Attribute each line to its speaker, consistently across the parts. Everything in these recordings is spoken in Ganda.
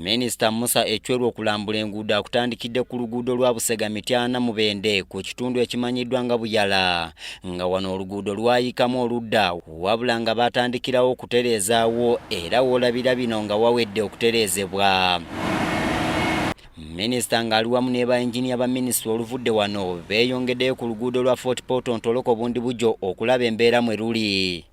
Speaker 1: Minisita Musa Echweru okulambula enguudo akutandikidde ku luguudo lwa Busega-Mityana mu Bende ku kitundu ekimanyiddwa nga Buyala nga wano oluguudo lwayikamu oludda wabula nga batandikirawo okutereezaawo era woolabira bino nga wawedde okutereezebwa. Minisita ng'ali wamu ne ba-enjiniya ba minisitule oluvudde wano beeyongeddeyo ku luguudo lwa Fort Portal Ntoloko Bundibujo okulaba embeera mwe luli.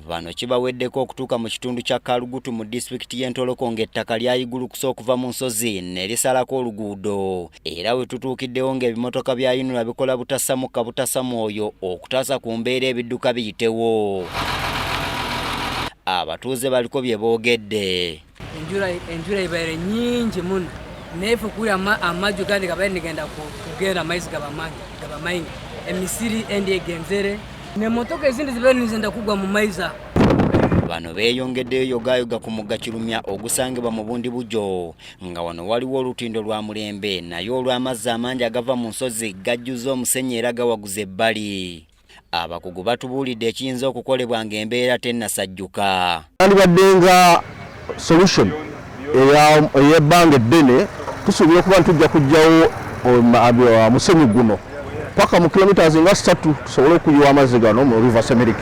Speaker 1: Bano kibaweddeko okutuuka mu kitundu kya Kalugutu mu disitulikiti y'Entoloko ng'ettaka lyayigulukusa okuva mu nsozi ne lisalako oluguudo era we tutuukiddewo ng'ebimotoka bya Yinula bikola butasamukka butasamwoyo okutaasa ku mbeera ebidduka biyitewo. Abatuuze baliko bye boogedde.
Speaker 2: Enjura ibaire nyingi muno nefu kuri amaju kandi gabaye kugenda amaizi gabamayingi emisiri endi egenzere nemotoka ezindi zibaire nizenda kugwa mu maizi. Bano beeyongeddeyo yogayoga ku mugga Kirumya ogusangibwa mu Bundibujo nga wano waliwo olutindo lwa Mulembe naye olw'amazzi amangi agava mu nsozi gajjuza omusenyi era gawaguza ebbali. Abakugu batubuulidde ekiyinza okukolebwa ng'embeera tennasajjuka.
Speaker 3: Andibaddenga solution ey'ebbanga eddene tusuubira okuba tujja kujjawo musenyu guno paka mu kilometers nga 3 tusobole okuyiwa amazzi gano mu River Semeric.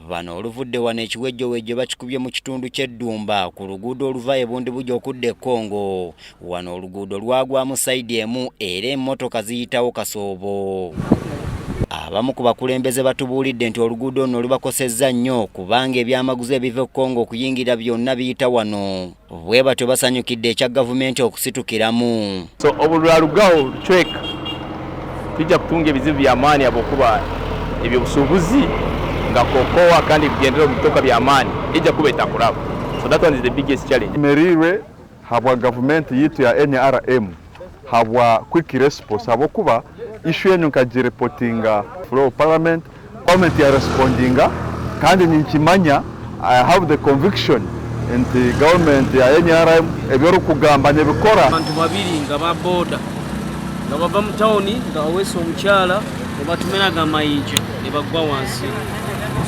Speaker 1: Bano oluvudde wano ekiwejjowejjo bakikubye mu kitundu ky'Eddumba ku luguudo oluva e Bundibujo okudda e Congo. Wano oluguudo lwagwamu sayidi emu era emmotoka ziyitawo kasoobo. Abamu ku bakulembeze batubuulidde nti oluguudo luno lubakosezza nnyo kubanga ebyamaguzi ebiva e Congo okuyingira byonna biyita wano. Bwe batyo basanyukidde ekya gavumenti okusitukiramu.
Speaker 4: So obulwalugawo chweka tujja kutunga ebizibu by'amaanyi abokuba ebyobusuubuzi nga kokowa kandi bigendera bitoka by'amaanyi ejja kuba etakulaba. So that one is the biggest challenge.
Speaker 5: Meriwe habwa government yitu ya NRM habwa quick response abokuba issue yenyu nkagireportinga flow parliament ya respondinga kandi ninkimanya I have the conviction nti government ya NRM eby'okugamba nebikora.
Speaker 6: Abantu babiri nga ba boda nga bava mu tawuni nga baweesa omukyala ne batumiraga amayinja ne bagwa wansi.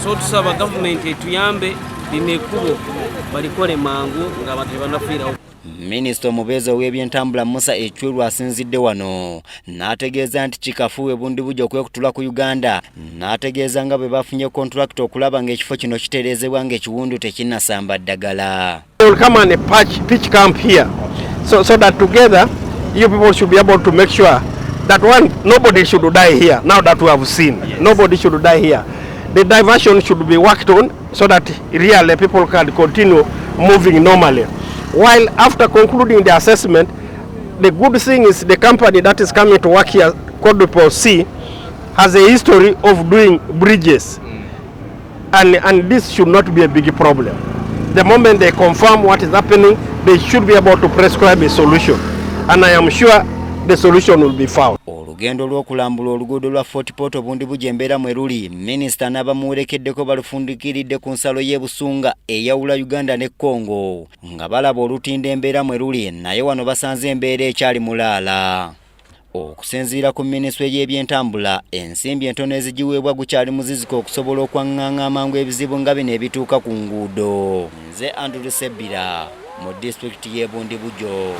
Speaker 6: So tusaba gavumenti etuyambe lino ekkubo balikole mangu nga abantu banafiirawo.
Speaker 1: Minisita omubeezi w'ebyentambula Musa Echweru asinzidde wano n'ategeeza nti kikafuwe Bundibujo okwekutula ku Uganda n'ategeeza nga bwe bafunye kontrakiti okulaba ng'ekifo kino kitereezebwa ng'ekiwundu tekinnasamba ddagala.
Speaker 7: We'll come and pitch camp here so that together you people should be able to make sure that nobody should die here. Now that we have seen, nobody should die here. The diversion should be worked on so that really people can continue moving normally. While after concluding the assessment, the good thing is the company that is coming to work here, Quadruple C, has a history of doing bridges. And this should not be a big problem. The moment they confirm what is happening, they should be able to prescribe a solution. And I am sure the solution will be found.
Speaker 1: Olugendo lw'okulambula oluguudo lwa Fort Portal Bundibujo embeera mwe luli, minisita n'abamuwerekeddeko balufundikiridde ku nsalo y'e Busunga eyawula Uganda ne Congo nga balaba olutindo embeera mwe luli naye wano basanze embeera ekyali mulaala. Okusinziira ku minisitule y'ebyentambula ensimbi entono ezigiweebwa gukyali muziziko okusobola okwaŋŋaŋa amangu ebizibu nga bino ebituuka ku nguudo. Nze Andrew Sebbira mu disitulikiti y'e Bundibujo.